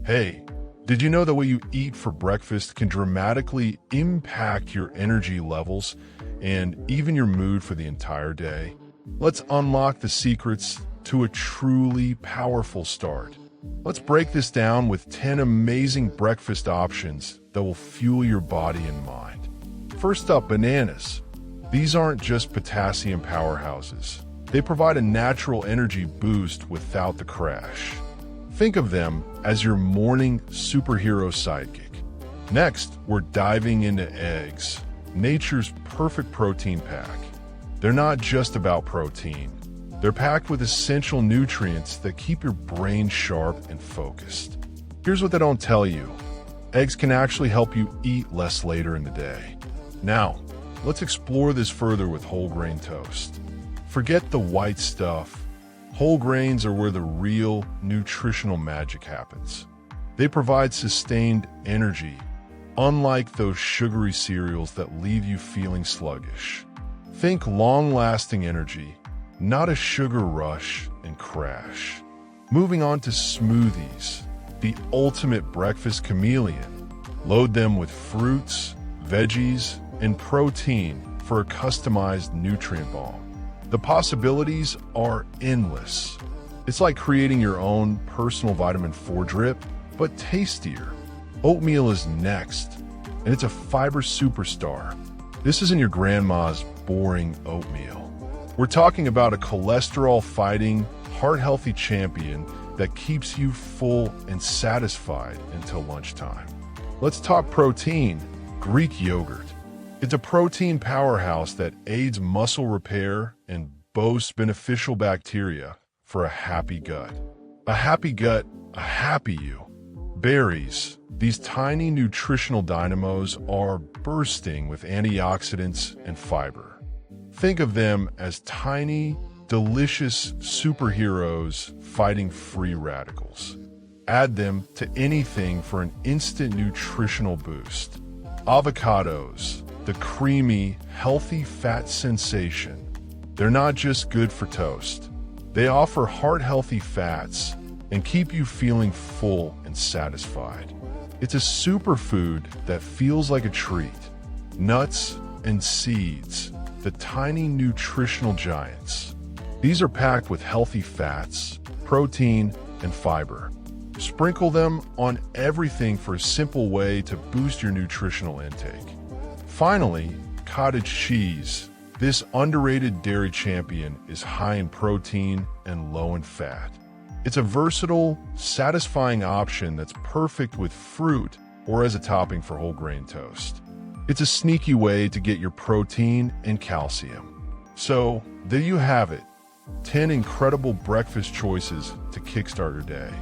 Hey, did you know that what you eat for breakfast can dramatically impact your energy levels and even your mood for the entire day? Let's unlock the secrets to a truly powerful start. Let's break this down with 10 amazing breakfast options that will fuel your body and mind. First up, bananas. These aren't just potassium powerhouses. They provide a natural energy boost without the crash. Think of them as your morning superhero sidekick. Next, we're diving into eggs, nature's perfect protein pack. They're not just about protein. They're packed with essential nutrients that keep your brain sharp and focused. Here's what they don't tell you. Eggs can actually help you eat less later in the day. Now, let's explore this further with whole grain toast. Forget the white stuff. Whole grains are where the real nutritional magic happens. They provide sustained energy, unlike those sugary cereals that leave you feeling sluggish. Think long-lasting energy, not a sugar rush and crash. Moving on to smoothies, the ultimate breakfast chameleon. Load them with fruits, veggies, and protein for a customized nutrient bomb. The possibilities are endless. It's like creating your own personal vitamin 4 drip, but tastier. Oatmeal is next, and it's a fiber superstar. This isn't your grandma's boring oatmeal. We're talking about a cholesterol-fighting, heart-healthy champion that keeps you full and satisfied until lunchtime. Let's talk protein, Greek yogurt. It's a protein powerhouse that aids muscle repair and boasts beneficial bacteria for a happy gut. A happy gut, a happy you. Berries, these tiny nutritional dynamos, are bursting with antioxidants and fiber. Think of them as tiny, delicious superheroes fighting free radicals. Add them to anything for an instant nutritional boost. Avocados, the creamy, healthy fat sensation. They're not just good for toast. They offer heart-healthy fats and keep you feeling full and satisfied. It's a superfood that feels like a treat. Nuts and seeds, the tiny nutritional giants. These are packed with healthy fats, protein, and fiber. Sprinkle them on everything for a simple way to boost your nutritional intake. Finally, cottage cheese. This underrated dairy champion is high in protein and low in fat. It's a versatile, satisfying option that's perfect with fruit or as a topping for whole grain toast. It's a sneaky way to get your protein and calcium. So, there you have it. 10 incredible breakfast choices to kickstart your day.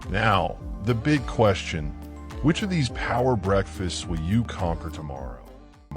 Now, the big question, which of these power breakfasts will you conquer tomorrow?